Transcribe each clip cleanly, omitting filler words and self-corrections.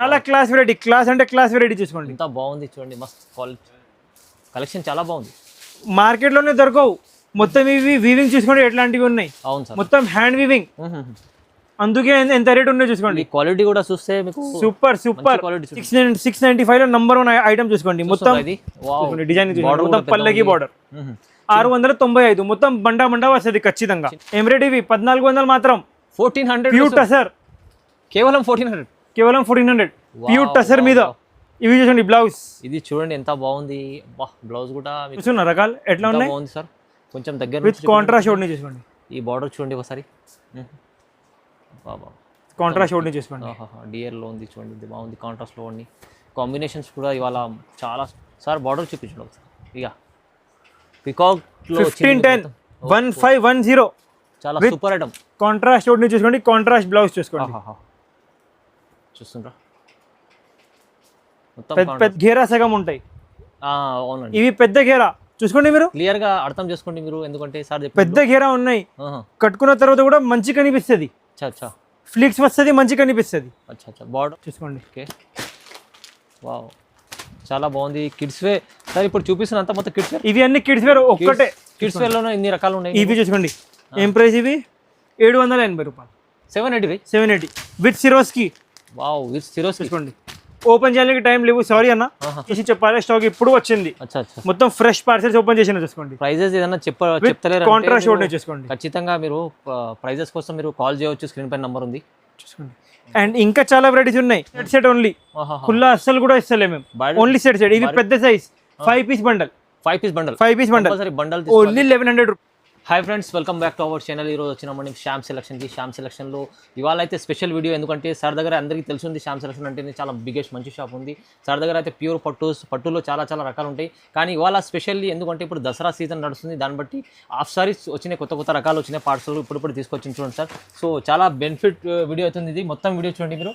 చాలా class variety, class అంటే class variety చూసుకోండి. ఎంత బాగుంది చూడండి, మస్త్ క్వాలిటీ కలెక్షన్ చాలా బాగుంది. మార్కెట్లోనే దొరకవు. మొత్తం ఇవి వీవింగ్ చూసుకోండి ఎట్లాంటివి ఉన్నాయి. అవును సార్, మొత్తం హ్యాండ్ వీవింగ్, అందుకే ఎంత రేట్ ఉన్నాయో చూసుకోండి. క్వాలిటీ కూడా చూస్తే మీకు సూపర్ సూపర్. 695 లో నంబర్ 1 ఐటమ్ చూసుకోండి. మొత్తం డిజైన్ మొత్తం పల్లకి బార్డర్. 695 మొత్తం బండా బండా వస్తుంది ఖచ్చితంగా. ఏం రేట్ ఇవి? 1400 మాత్రం. 1400 ప్యూర్ టసర్, కేవలం 1400. కేవలం 1400 ప్యూర్ టసర్ మీద. ఇవి చూడండి బ్లౌజ్, ఇది చూడండి ఎంత బాగుంది. బ్లౌజ్ కూడా చూస్తున్నా రకాలు ఎట్లా ఉన్నాయి. బాగుంది సార్, కొంచెం దగ్గర విత్ కాంట్రాస్ట్ ఓడ్ని చూసుకోండి. ఈ బార్డర్ చూడండి ఒకసారి, కాంట్రాస్ట్ ఓడ్ని చూసుకోండి. డియర్ లో ఉంది చూడండి, ఇది బాగుంది. కాంట్రాస్ట్ లో ఉంది, కాంబినేషన్స్ కూడా ఇవాళ చాలా. సార్ బార్డర్ చూపించండి ఒకసారి. ఇక పికాక్ లో 1510 1510 చాలా సూపర్ ఐటమ్. కాంట్రాస్ట్ ఓడ్ని చూసుకోండి, కాంట్రాస్ట్ బ్లౌజ్ చూసుకోండి. చూస్తుండ్రా, పెద్ద ఘేరా సగం ఉంటాయి. అవునండి, ఇవి పెద్ద ఘేరా చూసుకోండి. మీరు క్లియర్ గా అర్థం చేసుకోండి మీరు, ఎందుకంటే సార్ పెద్ద ఘేరా ఉన్నాయి. కట్టుకున్న తర్వాత కూడా మంచి కనిపిస్తుంది, ఫ్లిక్స్ వస్తుంది, మంచి కనిపిస్తుంది. బార్డర్ చూసుకోండి. ఓకే, వావ్ చాలా బాగుంది. కిడ్స్ వేర్ సార్ ఇప్పుడు చూపిస్తున్న అంతా మొత్తం కిడ్స్ వేర్. ఇవి అన్ని కిడ్స్ వేర్ ఒక్కటే. కిడ్స్ వేర్ లోనే ఇన్ని రకాలు ఉన్నాయి. ఇవి చూసుకోండి. ఏం ప్రైస్ ఇవి? 780 రూపాయలు. 780 with Swarovski. Wow, with Swarovski చూసుకోండి. ఓపెన్ చేయడానికి టైం లేవు, సారీ అన్న చేసి చెప్పాలి. స్టాక్ ఇప్పుడు వచ్చింది, మొత్తం ఫ్రెష్ పార్సెల్స్ ఓపెన్ చేసిన. చూసుకోండి. ప్రైజెస్ ఏదైనా చెప్తలేరు, కాంట్రాస్ట్ ఓడ్ చూసుకోండి. ఖచ్చితంగా మీరు ప్రైజెస్ కోసం మీరు కాల్ చేయవచ్చు, స్క్రీన్ పైన నంబర్ ఉంది చూసుకోండి. అండ్ ఇంకా చాలా వెరైటీస్ ఉన్నాయి. సెట్ ఓన్లీ, ఖుల్లా అస్సలు కూడా ఇస్తలే మేము, ఓన్లీ సెట్. ఇవి పెద్ద size 5 piece bundle. 5 piece bundle bundle only 1100 rupees. Hi friends, welcome back to our channel. ఈరోజు వచ్చినామండి శ్యామ్ సెలక్షన్కి. శ్యామ్ సెలక్షన్లో ఇవాళ అయితే స్పెషల్ వీడియో, ఎందుకంటే సార్ దగ్గర అందరికీ తెలిసింది శ్యామ్ సెలక్షన్ అంటే చాలా బిగ్గెస్ట్ మంచి షాప్ ఉంది. సార్ దగ్గర అయితే ప్యూర్ పట్టులో చాలా చాలా రకాలు ఉంటాయి. కానీ ఇవాళ స్పెషల్లీ ఎందుకంటే ఇప్పుడు దసరా సీజన్ నడుస్తుంది, దాన్ని బట్టి హాఫ్ సారీస్ వచ్చినాయి, కొత్త రకాలు వచ్చినాయి, పార్సల్ ఇప్పుడు తీసుకొచ్చి చూడండి సార్. సో చాలా బెనిఫిట్ వీడియో అవుతుంది ఇది. మొత్తం వీడియో చూడండి. మీరు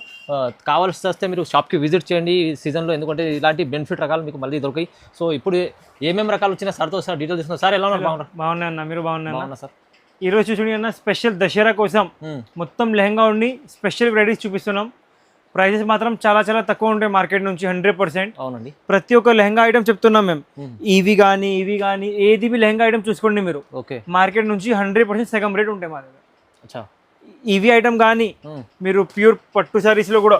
కావాల్సి వస్తే మీరు షాప్కి విజిట్ చేయండి ఈ సీజన్లో, ఎందుకంటే ఇలాంటి బెనిఫిట్ రకాలు మీకు మళ్ళీ దొరికాయి. సో ఇప్పుడు ఏమేమి రకాలు వచ్చినా సార్తో సార్ డీటెయిల్ తీసుకున్నారు. సార్ ఎలా ఉన్నారు? బాగున్నా అన్న, మీరు బాగున్నా సార్? ఈ రోజు చూడండి అన్న, స్పెషల్ దసరా కోసం మొత్తం లెహంగా ఉండి స్పెషల్ వెరైటీస్ చూపిస్తున్నాం. ప్రైజెస్ మాత్రం చాలా చాలా తక్కువ ఉంటాయి మార్కెట్ నుంచి 100%. అవునండి, ప్రతి ఒక్క లెహంగా ఐటమ్ చెప్తున్నాం మేము. ఇవి కానీ ఏది లెహంగా ఐటమ్ చూసుకోండి మీరు. ఓకే, మార్కెట్ నుంచి 100% సగం రేట్ ఉంటాయి మా దగ్గర. ఇవి ఐటమ్ కానీ మీరు ప్యూర్ పట్టు సారీస్ లో కూడా,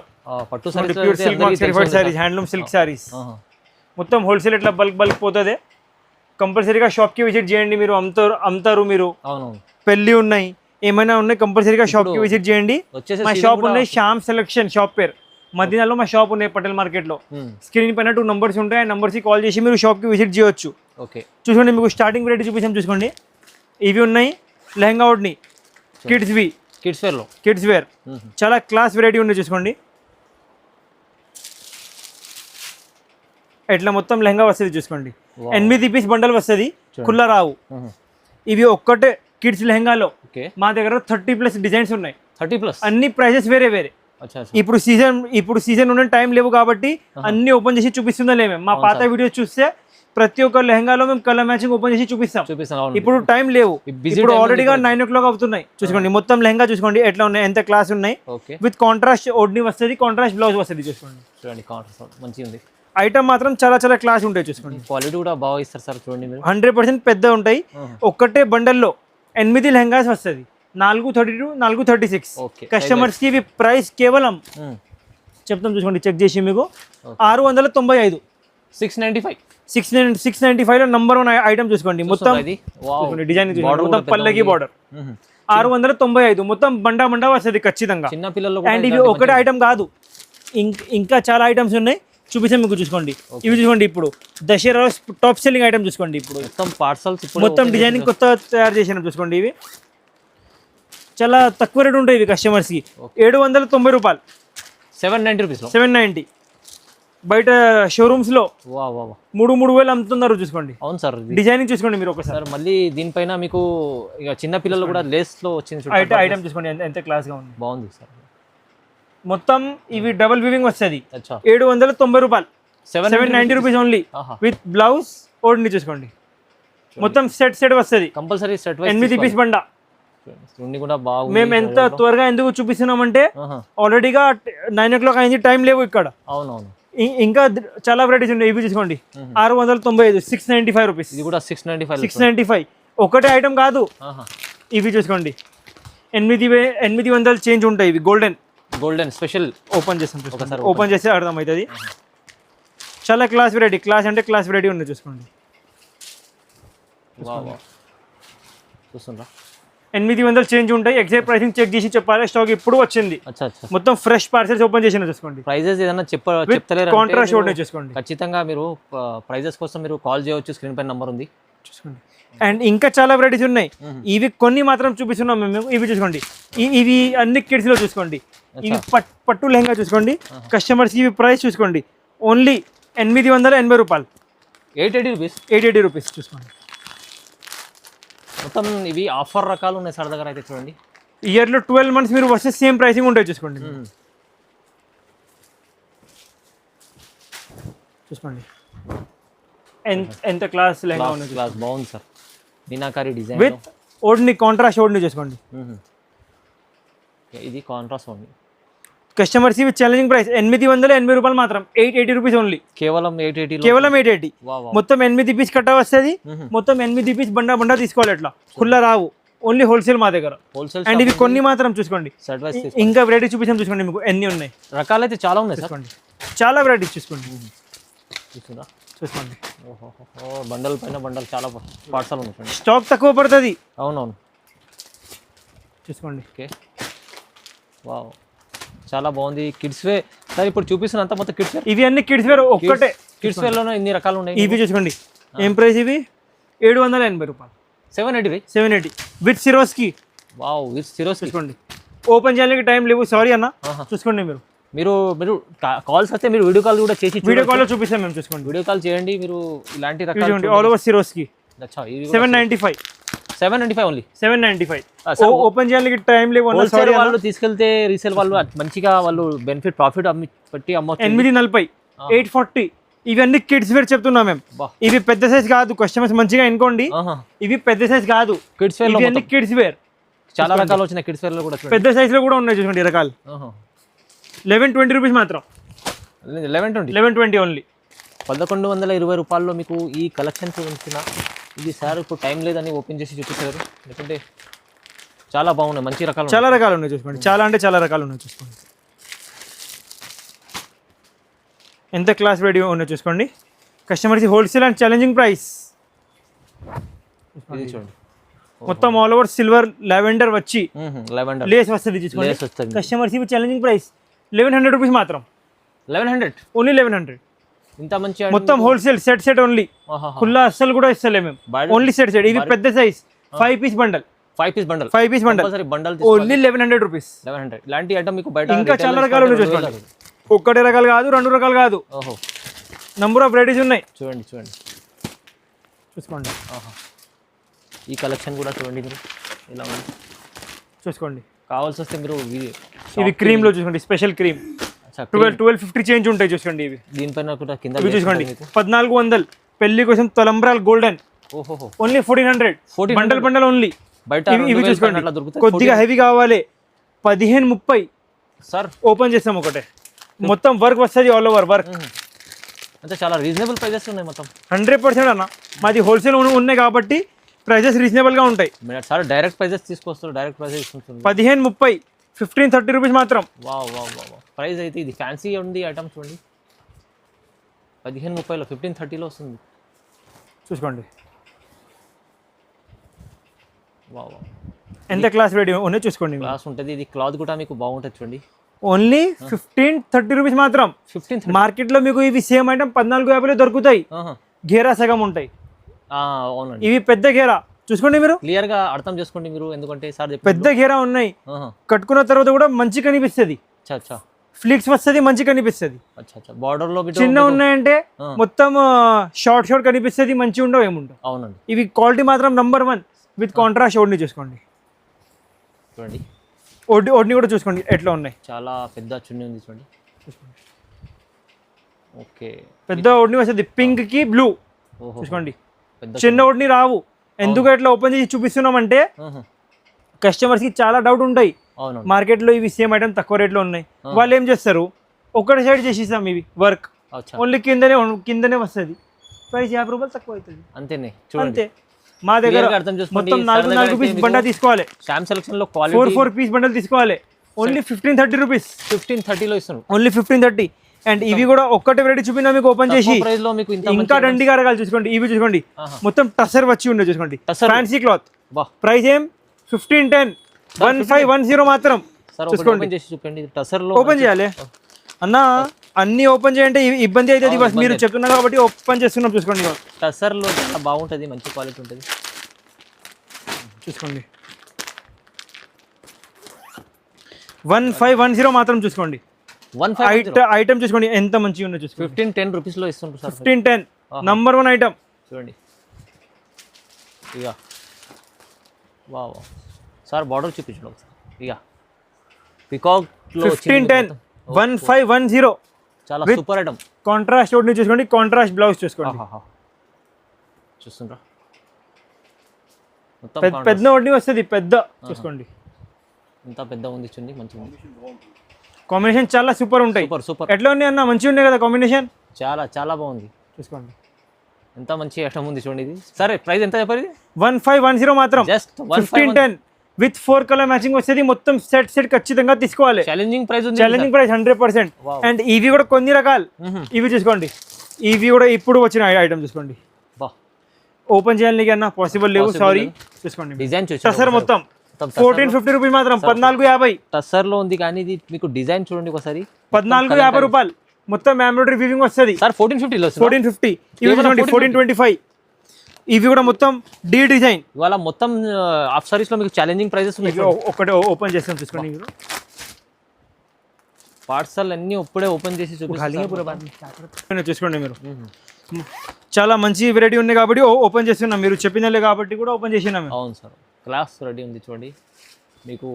పట్టు saris, pure silk certified saris, handloom silk saris మొత్తం హోల్సేల్ ఇట్లా బల్క్ పోతుంది. కంపల్సరీగా షాప్కి విజిట్ చేయండి. మీరు అమ్ముతారు మీరు, పెళ్ళి ఉన్నాయి, ఏమైనా ఉన్నాయి, కంపల్సరీగా షాప్కి విజిట్ చేయండి. మా షాప్ ఉన్నాయి శ్యామ్ సెలక్షన్, షాప్ పేరు. మదీనాలో మా షాప్ ఉన్నాయి పటేల్ మార్కెట్లో. స్క్రీన్ పైన 2 నంబర్స్ ఉంటాయి, ఆ నంబర్స్కి కాల్ చేసి మీరు షాప్కి విజిట్ చేయొచ్చు. ఓకే, చూసుకోండి. మీకు స్టార్టింగ్ వెరైటీ చూపించాం చూసుకోండి. ఇవి ఉన్నాయి లెహంగా ఓడ్ని, కిడ్స్ వేర్ చాలా క్లాస్ వెరైటీ ఉన్నాయి చూసుకోండి. ఎట్లా మొత్తం లెహంగా వస్తుంది చూసుకోండి. 8 పీస్ బండల్ వస్తుంది, కుల్ల రావు. ఇవి ఒక్కటే కిడ్స్ లెహంగాలో మా దగ్గర 30+ డిజైన్స్ ఉన్నాయి. 30+, అన్ని ప్రైజెస్ వేరే. ఇప్పుడు సీజన్ ఉన్న టైం లేవు కాబట్టి అన్ని ఓపెన్ చేసి చూపిస్తుందా లేమే. మా పాత వీడియోస్ చూస్తే ప్రతి ఒక్క లెహంగాలో మేము కలర్ మ్యాచింగ్ ఓపెన్ చేసి చూపిస్తాం. ఇప్పుడు టైం లేవు, ఇప్పుడు ఆల్రెడీగా 9 o'clock అవుతున్నాయి. చూసుకోండి మొత్తం లెహంగా చూసుకోండి ఎట్లా ఉన్నాయి, ఎంత క్లాస్ ఉన్నాయి. విత్ కాంట్రాస్ట్ ఓడ్ని వస్తుంది, కాంట్రాస్ట్ బ్లౌజ్ వస్తుంది. చూసుకోండి, మంచిగా ఉంది. ఐటమ్ మాత్రం చాలా చాలా క్లాస్ ఉంటాయి. చూసుకోండి, క్వాలిటీ కూడా బాగా ఇస్తారు సార్. చూడండి, 100% పెద్ద ఉంటాయి. ఒక్కటే బండల్లో 8 లెహంగాస్ వస్తుంది, 432, 436. కస్టమర్స్ కి ఇవి ప్రైస్ కేవలం చెప్తాం చూసుకోండి, చెక్ చేసి మీకు 695. 695 లో నంబర్ 1 ఐటమ్ చూసుకోండి. మొత్తం డిజైన్ మొత్తం పల్లకి బార్డర్. 695 మొత్తం బండా వస్తుంది ఖచ్చితంగా. అండ్ ఇవి ఒకటే ఐటమ్ కాదు, ఇంకా చాలా ఐటమ్స్ ఉన్నాయి, చూపించాం మీకు. చూసుకోండి, ఇవి చూసుకోండి. ఇప్పుడు దసరా టాప్ సెల్లింగ్ ఐటమ్ చూసుకోండి. ఇప్పుడు మొత్తం పార్సల్స్, మొత్తం డిజైనింగ్ కొత్త తయారు చేసినాం చూసుకోండి. ఇవి చాలా తక్కువ రేట్ ఉంటాయి. ఇవి కస్టమర్స్ కి 790 రూపాయలు. 790 బయట షోరూమ్స్ లో 3,000 అమ్ముతున్నారు చూసుకోండి. అవును సార్, డిజైనింగ్ చూసుకోండి మీరు ఒకసారి. మళ్ళీ దీనిపైన మీకు ఇక చిన్న పిల్లలు కూడా లేస్ లో వచ్చింది ఐటమ్ చూసుకోండి, ఎంత క్లాస్ గా ఉంది. బాగుంది సార్. మొత్తం ఇవి డబుల్ వీవింగ్ వస్తుంది, 790 రూపాయలు. 790 రూపీస్ ఓన్లీ, విత్ బ్లౌజ్ ఓడ్ని చూసుకోండి. మొత్తం సెట్ వస్తుంది, కంపల్సరీ సెట్. 8 పీస్ బండ. చున్నీ కూడా బాగుంది. మేము ఎంత త్వరగా ఎందుకు చూపిస్తున్నామంటే ఆల్రెడీగా 9 o'clock అయింది, టైం లేవు ఇక్కడ. అవునవును. ఇంకా చాలా వెరైటీస్ ఉన్నాయి. ఇవి చూసుకోండి 695, 695 రూపీస్. ఇది కూడా 695. 695 ఒకటే ఐటమ్ కాదు. ఇవి చూసుకోండి 800 చేంజ్ ఉంటాయి. ఇవి గోల్డెన్ స్పెషల్. ఓపెన్ చేస్తాం, ఓపెన్ చేస్తే అర్థమవుతుంది. చాలా క్లాస్ వెరైటీ, క్లాస్ అంటే క్లాస్ వెరైటీ ఉంది. చూసుకోండి చూస్తుండ్రా 800 చేంజ్ ఉంటాయి. ఎగ్జాక్ట్ ప్రైసింగ్ చెక్ చేసి చెప్పాలి. స్టాక్ ఇప్పుడు వచ్చింది, మొత్తం ఫ్రెష్ పార్సెల్స్ ఓపెన్ చేసిన. చూసుకోండి ప్రైజెస్ ఏదైనా చెప్తలేరు కాంట్రాస్ట్ షోట్ చూసుకోండి. ఖచ్చితంగా మీరు ప్రైజెస్ కోసం మీరు కాల్ చేయవచ్చు, స్క్రీన్ పైన నంబర్ ఉంది. చూసుకోండి. అండ్ ఇంకా చాలా వెరైటీస్ ఉన్నాయి. ఇవి కొన్ని మాత్రం చూపిస్తున్నాం మేము. ఇవి చూసుకోండి, ఇవి అన్ని కిడ్స్ లో చూసుకోండి. ఇవి పట్టు లెహంగా చూసుకోండి. కస్టమర్స్ ఇవి ప్రైస్ చూసుకోండి, ఓన్లీ 880 రూపాయలు. 880 రూపీస్. చూసుకోండి మొత్తం ఇవి ఆఫర్ రకాలు ఉన్నాయి సార్ దగ్గర అయితే. చూడండి ఇయర్లో 12 months మీరు వస్తే సేమ్ ప్రైసింగ్ ఉంటాయి. చూసుకోండి చూసుకోండి ఎంత క్లాస్ లెహంగా ఉంది. క్లాస్ బాగుంది sir, meenakari design with odhni, contrast odhni చూసుకోండి. ఇది కాంట్రాస్ట్ ఓన్లీ. కస్టమర్స్ ఇవి ఛాలెంజింగ్ ప్రైస్ 880 రూపాయలు మాత్రం. 880 రూపీస్ ఓన్లీ. కేవలం 880. కేవలం 880. మొత్తం 8 పీస్ కట్ట వస్తుంది. మొత్తం 8 పీస్ బండా తీసుకోవాలి. ఎట్లా ఖుల్లా రావు, ఓన్లీ హోల్సేల్ మా దగ్గర. హోల్సేల్. అండ్ ఇవి కొన్ని మాత్రం చూసుకోండి. ఇంకా వెరైటీ చూపించాం చూసుకోండి. మీకు ఎన్ని ఉన్నాయి రకాలు అయితే చాలా ఉన్నాయి చూసుకోండి. చాలా వెరైటీస్ చూసుకోండి. చూసుకోండి బండల్ పైన బండల్ చాలా పార్సల్ ఉన్నాయి. స్టాక్ తక్కువ పడుతుంది. అవునవును చూసుకోండి. ఓకే వావ్ చాలా బాగుంది. కిడ్స్ వే సార్ ఇప్పుడు చూపిస్తున్నంత మొత్తం కిడ్స్ వేర్. ఇవి అన్ని కిడ్స్ వేర్ ఒక్కటే. కిడ్స్ వేర్లోనే ఇన్ని రకాలు ఉన్నాయి. ఇవి చూసుకోండి ఏం ప్రైస్. ఇవి 780 రూపాయలు. 780 with Swarovski. Wow with Swarovski. చూసుకోండి ఓపెన్ చేయడానికి టైం లేవు, సారీ అన్న. చూసుకోండి మీరు కాల్స్ వస్తే మీరు వీడియో కాల్ కూడా చేసి వీడియో కాల్ లో చూపిస్తాం మేము. చూసుకోండి వీడియో కాల్ చేయండి మీరు. ఇలాంటి రకాలు all over Swarovski. 795 only. 795 open చేయడానికి టైం లేవు. హోల్సేల్ వాళ్ళు తీసుకెళ్తే రీసేల్ వాళ్ళు మంచిగా వాళ్ళు బెనిఫిట్ ప్రాఫిట్ పెట్టి అమ్మొచ్చు. 840 840. ఇవన్నీ కిడ్స్ వేర్ చెప్తున్నా మేము. ఇవి పెద్ద సైజ్ కాదు, కస్టమర్స్ మంచిగా ఎన్నుకోండి. ఇవి పెద్ద సైజ్ కాదు, కిడ్స్ వేర్. ఇవన్నీ కిడ్స్ వేర్. చాలా రకాలు వచ్చినాయి కిడ్స్ వేర్ లో కూడా. పెద్ద సైజ్ లో కూడా ఉన్నాయి చూడండి రకాలు. 1120 రూపీస్ మాత్రం. 1120 ఓన్లీ. 1120 రూపాయల్లో మీకు ఈ కలెక్షన్ చూపించిన. ఇది సార్ ఇప్పుడు టైం లేదని ఓపెన్ చేసి చూపించారు, ఎందుకంటే చాలా బాగున్నాయి, మంచి రకాలు, చాలా రకాలు ఉన్నాయి. చూసుకోండి చాలా అంటే చాలా రకాలు ఉన్నాయి. చూసుకోండి ఎంత క్లాస్ రెడీ ఉన్నాయి. చూసుకోండి customers wholesale and challenging price. చూడండి మొత్తం ఆల్ ఓవర్ సిల్వర్ లావెండర్ వచ్చి లేస్ వస్తుంది. చూసుకోండి కస్టమర్స్ ఇవి ఛాలెంజింగ్ ప్రైస్ 1100 రూపీస్ మాత్రం. 1100 ఓన్లీ 1100. ఇంత మంచి మొత్తం హోల్సేల్ సెట్ ఓన్లీ. ఖుల్లా అస్సలు కూడా ఇస్తలే మేము, ఓన్లీ సెట్. ఇవి పెద్ద size 5 piece bundle. 5 piece bundle only 1100 rupees. 1100. ఇలాంటి ఐటమ్ మీకు బయట ఇంకా చాలా రకాలు ఉన్నాయి. చూసుకోండి ఒక్కటే రకాలు కాదు, 2 రకాలు కాదు, నంబర్ ఆఫ్ వెరైటీస్ ఉన్నాయి. చూడండి చూసుకోండి. ఈ కలెక్షన్ కూడా చూడండి మీరు ఇలా ఉంది. చూసుకోండి కావాల్సి వస్తే మీరు ఇవి క్రీమ్ లో చూసుకోండి, స్పెషల్ క్రీమ్ 1250 చేంజ్ ఉంటాయి. చూసుకోండి ఇవి దీనిపైన కూడా కింద చూసుకోండి 1400 పెళ్లి కోసం తలంబ్రాల్ గోల్డెన్. Only 1400 bundle only. ఇవి చూసుకోండి కొద్దిగా హెవీ కావాలి 1530 సార్. ఓపెన్ చేస్తాం ఒకటే, మొత్తం వర్క్ వస్తుంది, ఆల్ ఓవర్ వర్క్. అంటే చాలా రీజనబుల్ ప్రైజెస్ ఉన్నాయి మొత్తం. 100% అన్న మాది హోల్సేల్ ఉన్నాయి కాబట్టి ప్రైజెస్ రీజనబుల్ గా ఉంటాయి. సార్ డైరెక్ట్ ప్రైజెస్ తీసుకొస్తారు, డైరెక్ట్ ప్రైజెస్ తీసుకుంటుంది. 1530 1530 రూపీస్ మాత్రం. ప్రైస్ అయితే ఇది ఫ్యాన్సీ ఉంది ఐటమ్. చూడండి 1530లో 1530లో వస్తుంది. చూసుకోండి ఎంత క్లాస్ రెడీ ఉన్నాయి. చూసుకోండి క్లాస్ ఉంటుంది. ఇది క్లాత్ కూడా మీకు బాగుంటుంది. చూడండి ఓన్లీ 1530 రూపీస్ మాత్రం. 1530. మార్కెట్ లో మీకు ఇవి సేమ్ ఐటమ్ 1450లో దొరుకుతాయి. గేరా సగం ఉంటాయి. అవునండి ఇవి పెద్ద గేరా. చూసుకోండి మీరు క్లియర్ గా అర్థం చేసుకోండి మీరు, ఎందుకంటే సార్ పెద్ద గేరా ఉన్నాయి. కట్టుకున్న తర్వాత కూడా మంచి కనిపిస్తుంది, ఫ్లిక్స్ వస్తుంది, మంచి కనిపిస్తుంది. బార్డర్ లో చిన్న ఉన్నాయంటే మొత్తం షార్ట్ కనిపిస్తుంది, మంచి ఉండవు ఏముండవు. అవునండి ఇవి క్వాలిటీ మాత్రం నంబర్ 1 విత్ కాంట్రాస్ట్. ఓడ్ని చూసుకోండి, చూడండి ఓడ్ని కూడా చూసుకోండి ఎట్లా ఉన్నాయి. చాలా పెద్ద చున్నీ ఉంది. చూడండి ఓకే పెద్ద ఓడ్ని వస్తుంది, పింక్ కి బ్లూ. చూసుకోండి చిన్న ఓడ్ని రావు. ఎందుకు ఎట్లా ఓపెన్ చేసి చూపిస్తున్నామంటే కస్టమర్స్కి చాలా డౌట్ ఉంటాయి, అవును మార్కెట్లో ఇవి సేమ్ ఐటమ్ తక్కువ రేట్లో ఉన్నాయి. వాళ్ళు ఏం చేస్తారు, ఒకటి సైడ్ చేసిస్తాం ఇవి వర్క్, అచ్చా ఓన్లీ కిందనే వస్తుంది, ప్రైస్ 50 రూపాయలు తక్కువ అవుతుంది అంతేనే చూడండి. అంతే. మా దగ్గర Clear గా అర్థం చేసుకోండి. మొత్తం సార్ 4 దగ్గర పీస్ అయితే బండ మీకు తీసుకోవాలి, శ్యామ్ సెలక్షన్ లో 4 క్వాలిటీ పీస్ బండలు తీసుకోవాలి, ఓన్లీ 15-30 రూపీస్, 15-30 లో ఇస్తున్నారు. ఓన్లీ 15-30. అండ్ ఇవి కూడా ఒక్కటి వెరైటీ చూపినా మీకు ఓపెన్ చేసి ప్రైస్ లో మీకు ఇంత ఇంకా దండిగా రకాలు చూసుకోండి. ఇవి చూసుకోండి, మొత్తం టసర్ వచ్చి ఉండే చూసుకోండి, టసర్. Fancy cloth. బా ప్రైస్ ఏం 1510, 1510 మాత్రం. సార్ చూసుకోండి, ఓపెన్ చేసి చూపండి. టసర్ లో ఓపెన్ చేయాలి అన్న, అన్ని ఓపెన్ చేయంటే ఇబ్బంది అవుతుంది, బస్ మీరు చెప్తున్నారు కాబట్టి ఓపెన్ చేస్తున్నాం. చూసుకోండి టసర్ లో చాలా బాగుంటది, మంచి క్వాలిటీ ఉంటుంది. చూసుకోండి 1510 మాత్రం. చూసుకోండి 1510 ఐటమ్ చూసుకోండి ఎంత మంచిగా ఉందో చూసుకోండి. 1510 రూపీస్ లో ఇస్తుంటారు సార్. 1510 నంబర్ 1 ఐటమ్ చూడండి ఇక వా సార్ బార్డర్ చూపించండి ఒకసారి. ఇక పికాక్ లో 1510 1510 చాలా సూపర్ ఐటమ్. కాంట్రాస్ట్ ఒకటి చూసుకోండి, కాంట్రాస్ట్ బ్లౌజ్ చూసుకోండి, చూస్తుండ్రా మొత్తం పెద్ద ఒకటి వస్తుంది పెద్ద. చూసుకోండి ఇంత పెద్ద ఉంది, చూడండి మంచిగా ఉంది, కాంబినేషన్ చాలా సూపర్ ఉంటాయి. సూపర్ సూపర్ ఎట్లా ఉన్నాయి అన్న, మంచిగా ఉన్నాయి కదా కాంబినేషన్. చాలా చాలా బాగుంది. చూసుకోండి ఎంత మంచి ఐటమ్ ఉంది చూడండి ఇది. సరే ప్రైస్ ఎంత చెప్పారు ఇది? 1510 మాత్రం. జస్ట్ 1510 విత్ 4 కలర్ మ్యాచింగ్ వస్తుంది, మొత్తం సెట్ ఖచ్చితంగా తీసుకోవాలి. ఛాలెంజింగ్ ప్రైస్ ఉంది, ఛాలెంజింగ్ ప్రైస్ 100%. అండ్ ఇవి కూడా కొన్ని రకాలు, ఇవి చూసుకోండి, ఇవి కూడా ఇప్పుడు వచ్చిన ఐటమ్ చూసుకోండి. బా ఓపెన్ చేయాలి అన్న, పాసిబుల్ లేవు, సారీ. చూసుకోండి డిజైన్ టసర్ మొత్తం 1450 రూపీస్ మాత్రం, 1450. టసర్ లో ఉంది కానీ ఇది మీకు డిజైన్ చూడండి ఒకసారి, 1450 రూపాయలు మొత్తం ఎంబ్రాయిడరీ వీవింగ్ వస్తుంది. సార్ 1450 లో 1450. ఇవి చూడండి 1425. ఇవి కూడా మొత్తం డి డిజైన్. ఇవాళ మొత్తం ఆఫ్ సారీస్ లో మీకు ఛాలెంజింగ్ ప్రైజెస్ ఉన్నాయి. ఒకటే ఓపెన్ చేస్తాం చూసుకోండి, పార్సల్ అన్ని ఇప్పుడే ఓపెన్ చేసి చూపిస్తాను. చూసుకోండి మీరు, చాలా మంచి వెరైటీ ఉన్నాయి కాబట్టి ఓపెన్ చేస్తున్నాం, మీరు చెప్పినలే కాబట్టి కూడా ఓపెన్ చేసినాం. అవును సార్, క్లాస్ రెడీ ఉంది చూడండి, మీకు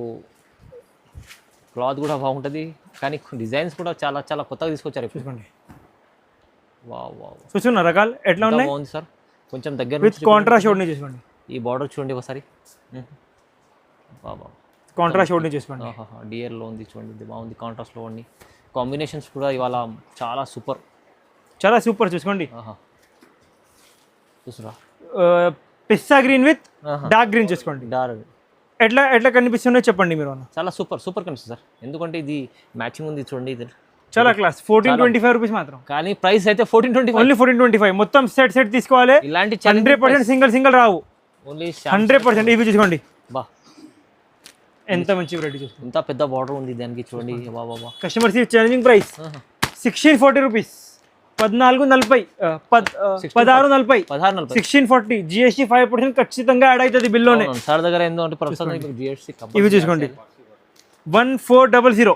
క్లాత్ కూడా బాగుంటుంది కానీ డిజైన్స్ కూడా చాలా చాలా కొత్తగా తీసుకొచ్చారు. చూసుకోండి వావ్ వావ్, చూస్తున్నా రకాలు ఎట్లా ఉన్నాయి, బాగుంది సార్. కొంచెం దగ్గర విత్ కాంట్రాస్ట్ ఒకటి చూసుకోండి, ఈ బార్డర్ చూడండి ఒకసారి, బాబా కాంట్రాస్ట్ ఒకటి చూసుకోండి. డియర్ లో ఉంది చూడండి, ఇది బాగుంది, కాంట్రాస్ట్ లో ఉంది. కాంబినేషన్స్ కూడా ఇవాళ చాలా సూపర్, చాలా సూపర్. చూసుకోండి చూసురా, పిస్తా గ్రీన్ విత్ డార్క్ గ్రీన్ చూసుకోండి, డార్క్ ఎట్లా కనిపిస్తున్నాయో చెప్పండి మీరు. చాలా సూపర్ సూపర్ కనిపిస్తుంది సార్, ఎందుకంటే ఇది మ్యాచింగ్ ఉంది చూడండి, ఇది చాలా క్లాస్. 1425 రూపీస్ మాత్రం, కానీ ప్రైస్ అయితే 1425, ఓన్లీ 1425. మొత్తం సెట్ తీసుకోవాలి, ఇలాంటి 100% సింగిల్ రావు, ఓన్లీ 100%. ఇవి చూసుకోండి, బా ఎంత మంచి వెరైటీ చూసుకోండి, ఎంత పెద్ద బార్డర్ ఉంది దానికి చూడండి. బాబా బా, customers challenging price 1640 rupees, 1440, 1640, 1640. GST 5% ఖచ్చితంగా యాడ్ అవుతుంది బిల్లోనే. సార్ దగ్గర ఏందో అంటే ప్రస్తుతం జిఎస్టీ. ఇవి చూసుకోండి 1400,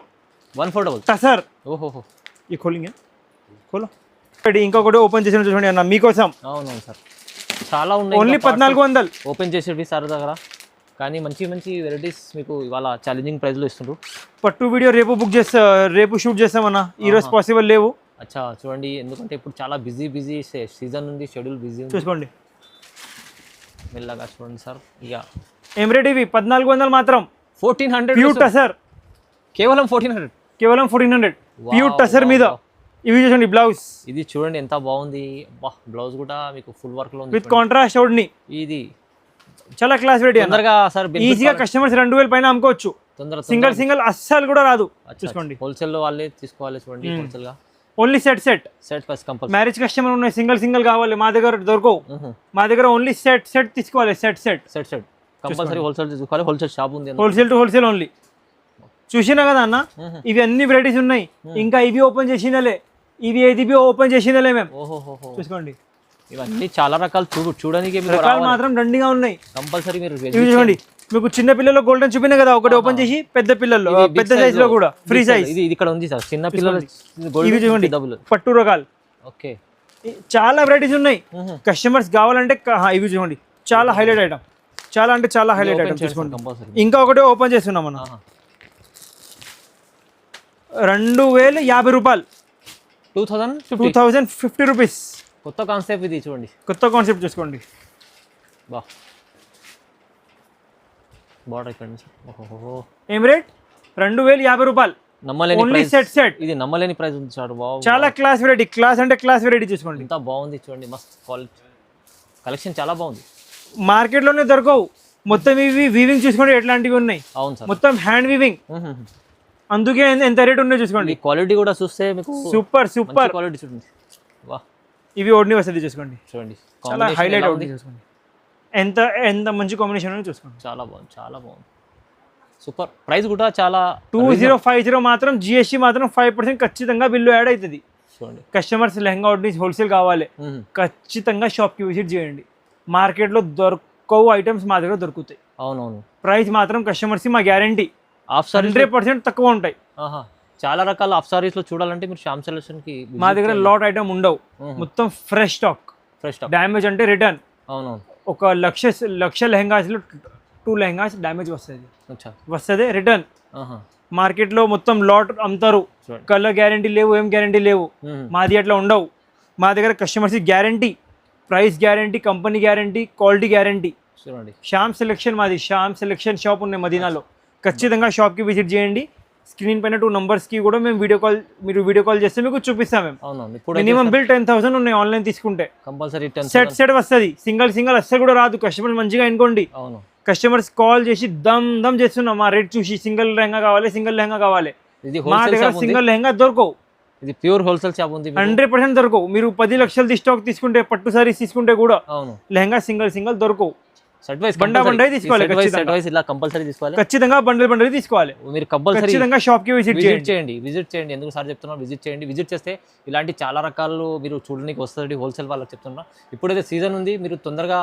1400 టసర్. ఓహో, ఈ కోలింగ్ కోలో ఇంకొకటి ఓపెన్ చేసిన చూడండి అన్న మీకోసం. అవునవును సార్, చాలా ఉన్నాయి, ఓన్లీ 1400 ఓపెన్ చేసేవి సార్ దగ్గర, కానీ మంచి మంచి వెరైటీస్ మీకు ఇవాళ ఛాలెంజింగ్ ప్రైస్లో ఇస్తుండ్రు. పట్టు వీడియో రేపు షూట్ చేస్తామన్నా, ఈరోజు పాసిబుల్ లేవు. అచ్చా చూడండి, ఎందుకంటే ఇప్పుడు చాలా బిజీ సీజన్ ఉంది, షెడ్యూల్ బిజీ ఉంది. చూసుకోండి మెల్లగా చూడండి సార్. ఇక ఏం రేట్ ఇవి? 1400 మాత్రం, 1400 ప్యూర్ టసర్, కేవలం 1400, కేవలం 1400 ప్యూర్ టసర్ మీద. ఇవి చూడండి బ్లౌజ్, ఇది చూడండి ఎంత బాగుంది, బ్లౌజ్ కూడా మీకు ఫుల్ వర్క్ లో ఉంది విత్ కాంట్రాస్ట్ ఓడ్ని. ఇది చాలా క్లాస్ వెరైటీ, తొందరగా సార్ ఈజీగా కస్టమర్స్ 2000 పైన అమ్ముకోవచ్చు. సింగిల్ అస్సలు కూడా రాదు. చూసుకోండి హోల్సేల్ లో వాళ్ళే తీసుకోవాలి చూడండి, హోల్సేల్ గా only set plus compulsory. Marriage customer ఉన్నాయి, సింగిల్ కావాలి, మా దగ్గర దొరకవు. మా దగ్గర ఓన్లీ సెట్ తీసుకోవాలి, సెట్ కంపల్సరీ హోల్సేల్ తీసుకోవాలి. హోల్సేల్ షాప్ ఉంది, హోల్సేల్ టు హోల్సేల్ ఓన్లీ. చూసినా కదా అన్న, ఇవి అన్ని వెరైటీస్ ఉన్నాయి, ఇంకా ఇవి ఓపెన్ చేసినలే, ఇవి ఓపెన్ చేసినలే మేము. ఓహో చూసుకోండి, ఇవన్నీ చాలా రకాలు చూడడానికి రకాలు మాత్రం దండిగా ఉన్నాయి. కంపల్సరీ మీరు ఇవి చూడండి, మీకు చిన్న పిల్లలు గోల్డెన్ చూపినా కదా, ఒకటి ఓపెన్ చేసి పెద్ద పిల్లలు పెద్ద సైజ్ లో కూడా ఫ్రీ సైజ్. ఇది ఇక్కడ ఉంది సార్, చిన్న పిల్లలు. ఇవి చూడండి పట్టు రకాలు, ఓకే, చాలా వెరైటీస్ ఉన్నాయి. కస్టమర్స్ కావాలంటే ఇవి చూడండి, చాలా హైలైట్ ఐటమ్, చాలా అంటే చాలా హైలైట్ ఐటమ్. చూసుకోండి, ఇంకా ఒకటి ఓపెన్ చేస్తున్నాం మనం, 2050 రూపాయలు, 2050 రూపీస్. కొత్త కాన్సెప్ట్ ఇది చూడండి, కొత్త కాన్సెప్ట్ చూసుకోండి. బా బార్డర్ ఇక్కడ నుంచి ఓహో ఏం రేట్ 2050 రూపాయలు నమ్మలేని ఓన్లీ ప్రైస్ సెట్ ఇది నమ్మలేని ప్రైస్ ఉంది సార్ వావ్ చాలా క్లాస్ వెరైటీ క్లాస్ అంటే క్లాస్ వెరైటీ చూసుకోండి ఎంత బాగుంది చూడండి మస్త్ క్వాలిటీ కలెక్షన్ చాలా బాగుంది మార్కెట్లోనే దొరకవు మొత్తం ఇవి వీవింగ్ చూసుకోండి ఎట్లాంటివి ఉన్నాయి అవును సార్ మొత్తం హ్యాండ్ వీవింగ్ అందుకే ఎంత రేట్ ఉన్నాయో చూసుకోండి ఈ క్వాలిటీ కూడా చూస్తే మీకు సూపర్ సూపర్ క్వాలిటీ చూడండి వా ఇవి ఓడ్ని వస్తుంది చూసుకోండి చూడండి చాలా హైలైట్ అవుతుంది చూసుకోండి ఎంత ఎంత మంచి కాంబినేషన్ ఉందో చూసుకోండి చాలా బాగుంది సూపర్ ప్రైస్ కూడా చాలా 2050 మాత్రం జిఎస్టీ మాత్రం 5% ఖచ్చితంగా బిల్లు యాడ్ అవుతుంది చూడండి కస్టమర్స్ లెహంగా అవుట్ నుంచి హోల్సేల్ కావాలి ఖచ్చితంగా షాప్కి విజిట్ చేయండి మార్కెట్లో దొరకవు ఐటమ్స్ మా దగ్గర దొరుకుతాయి అవునవును ప్రైస్ మాత్రం కస్టమర్స్కి మా గ్యారంటీ ఆఫ్ సారీస్ 100% తక్కువ ఉంటాయి చాలా రకాల ఆఫ్ సారీస్ లో చూడాలంటే మీరు శ్యామ్ సెలక్షన్ కి మా దగ్గర లాట్ ఐటమ్ ఉండవు మొత్తం ఫ్రెష్ స్టాక్ డ్యామేజ్ అంటే రిటర్న్ అవునవును ఒక లక్ష లెహంగాస్లో 2 లెహంగాస్ డ్యామేజ్ వస్తుంది రిటర్న్ మార్కెట్లో మొత్తం లాట్ అమ్ముతారు కలర్ గ్యారంటీ లేవు ఏం గ్యారంటీ లేవు మాది అట్లా ఉండవు మా దగ్గర customers guarantee price guarantee company guarantee quality guarantee చూడండి శ్యామ్ సెలెక్షన్ మాది శ్యామ్ సెలెక్షన్ షాప్ ఉన్నాయి మదీనాలో ఖచ్చితంగా షాప్కి విజిట్ చేయండి స్క్రీన్ పైన 2 నంబర్స్కి కూడా మేము వీడియో కాల్ చేస్తే మీకు చూపిస్తాం మేము మినిమం బిల్ 10,000 ఉన్నాయి ఆన్లైన్ తీసుకుంటే కంపల్సరీ సెట్ వస్తుంది సింగిల్ అస్సలు కూడా రాదు కస్టమర్ మంచిగా ఎన్నుకోండి కస్టమర్స్ కాల్ చేసి దమ్ చేస్తున్నాం మా రేట్ చూసి సింగిల్ లెహంగా కావాలి మా దగ్గర సింగిల్ లెహంగా దొరకవు ఇది ప్యూర్ హోల్సేల్ షాప్ ఉంది 100% దొరకవు మీరు 10 లక్షలు స్టాక్ తీసుకుంటే పట్టు సారీస్ తీసుకుంటే కూడా లెహంగా సింగిల్ దొరకవు బండా తీసుకోవాలి ఇలా కంపల్సరీ తీసుకోవాలి ఖచ్చితంగా బండిల్ తీసుకోవాలి మీరు కంపల్సరీ షాప్ కి విజిట్ చేయండి ఎందుకు సార్ చెప్తున్నా విజిట్ చేస్తే ఇలాంటి చాలా రకాలు మీరు చూడడానికి వస్తుంది హోల్సేల్ వాళ్ళకి చెప్తున్నా ఇప్పుడైతే సీజన్ ఉంది మీరు తొందరగా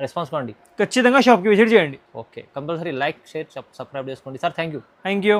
రెస్పాన్స్ కాండి ఖచ్చితంగా షాప్ కి విజిట్ చేయండి okay compulsory like share subscribe చేసుకోండి సార్ థ్యాంక్ యూ